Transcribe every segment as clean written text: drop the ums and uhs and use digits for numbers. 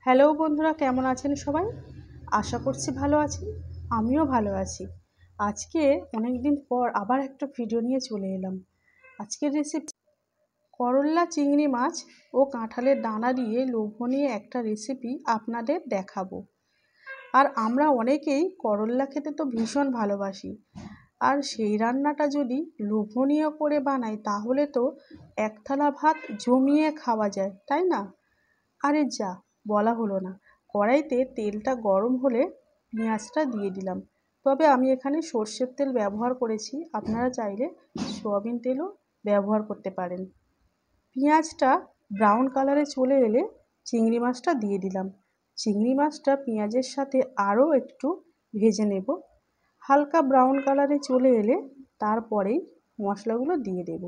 Hello বন্ধুরা, কেমন আছেন সবাই? আশা করছি ভালো আছেন। আমিও ভালো আছি। আজকে অনেক দিন পর আবার একটা ভিডিও নিয়ে চলে এলাম। আজকের রেসিপি করল্লা চিংড়ি মাছ ও কাঁঠালের দানা দিয়ে লোভনীয় একটা রেসিপি আপনাদের দেখাবো। আর আমরা অনেকেই করল্লা খেতে তো ভীষণ ভালোবাসি। আর সেই রান্নাটা যদি লোভনীয় করে বানাই তাহলে তো এক থালা ভাত জমিয়ে খাওয়া যায়, তাই না? আরে যা, বলা হলো না। কড়াইতে তেলটা গরম হলে পেঁয়াজটা দিয়ে দিলাম। তবে আমি এখানে সর্ষের তেল ব্যবহার করেছি, আপনারা চাইলে সয়াবিন তেলও ব্যবহার করতে পারেন। পেঁয়াজটা ব্রাউন কালারে চলে এলে চিংড়ি মাছটা দিয়ে দিলাম। চিংড়ি মাছটা পেঁয়াজের সাথে আরও একটু ভেজে নেব। হালকা ব্রাউন কালারে চলে এলে তারপরেই মশলাগুলো দিয়ে দেব।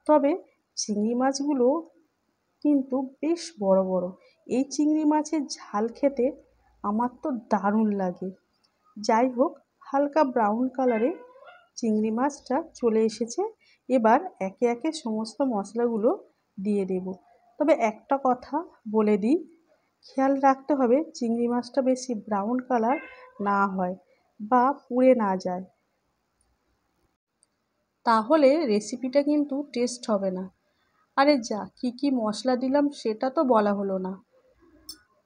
তবে চিংড়ি মাছগুলো কিন্তু বেশ বড় বড়। এই চিংড়ি মাছের ঝাল খেতে আমার তো দারুণ লাগে। যাই হোক, হালকা ব্রাউন কালারে চিংড়ি মাছটা চলে এসেছে। এবার একে একে সমস্ত মশলাগুলো দিয়ে দেব। তবে একটা কথা বলে দিই, খেয়াল রাখতে হবে চিংড়ি মাছটা বেশি ব্রাউন কালার না হয় বা পুড়ে না যায়, তাহলে রেসিপিটা কিন্তু টেস্ট হবে না। আরে যা, কি কি মশলা দিলাম সেটা তো বলা হলো না।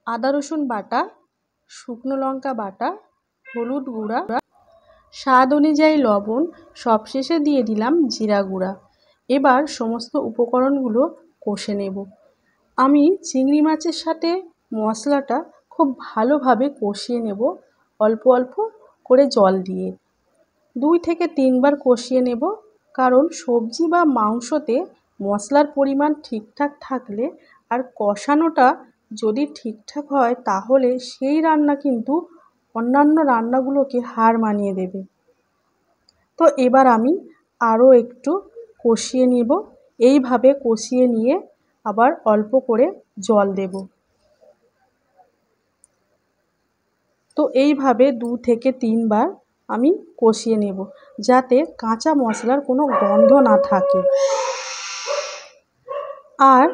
আদা রসুন বাটা, শুকনো লঙ্কা বাটা, হলুদ গুঁড়া, স্বাদ অনুযায়ী লবণ, সবশেষে দিয়ে দিলাম জিরা গুঁড়া। এবার সমস্ত উপকরণগুলো কষে নেব। আমি চিংড়ি মাছের সাথে মশলাটা খুব ভালোভাবে কষিয়ে নেব, অল্প অল্প করে জল দিয়ে 2 থেকে 3 বার কষিয়ে নেব। কারণ সবজি বা মাংসতে মশলার পরিমাণ ঠিকঠাক থাকলে আর কষানোটা যদি ঠিকঠাক হয় তাহলে সেই রান্না কিন্তু অন্যান্য রান্নাগুলোকে হার মানিয়ে দেবে। তো এবার আমি আরও একটু কষিয়ে নিব। এইভাবে কষিয়ে নিয়ে আবার অল্প করে জল দেব। তো এইভাবে 2 থেকে 3 বার আমি কষিয়ে নেব, যাতে কাঁচা মশলার কোনো গন্ধ না থাকে আর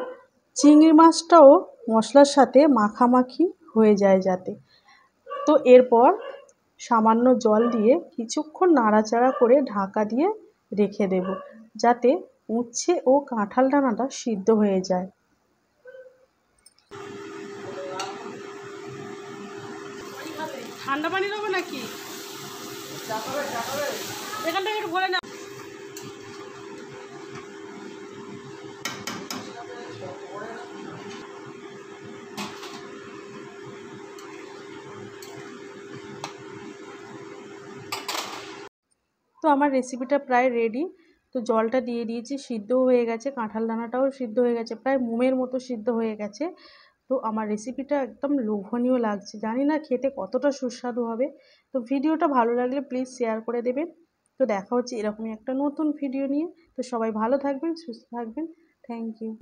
চিংড়ি মাছটাও মশলার সাথে মাখামাখি হয়ে যায় যাতে। তো এরপর সামান্য জল দিয়ে কিছুক্ষণ নাড়াচাড়া করে ঢাকা দিয়ে রেখে দেব, যাতে উচ্ছে ও কাঁঠাল দানাটা সিদ্ধ হয়ে যায়। ঠান্ডা পানি দেবো নাকি? এখান থেকে একটু ভরে না। তো আমার রেসিপিটা প্রায় রেডি। তো জলটা দিয়ে দিয়েছি, সিদ্ধও হয়ে গেছে, কাঁঠাল দানাটাও সিদ্ধ হয়ে গেছে, প্রায় মোমের মতো সিদ্ধ হয়ে গেছে। তো আমার রেসিপিটা একদম লোভনীয় লাগছে, জানি না খেতে কতটা সুস্বাদু হবে। তো ভিডিওটা ভালো লাগলে প্লিজ শেয়ার করে দেবেন। তো দেখা হচ্ছে এরকমই একটা নতুন ভিডিও নিয়ে। তো সবাই ভালো থাকবেন, সুস্থ থাকবেন। Thank you.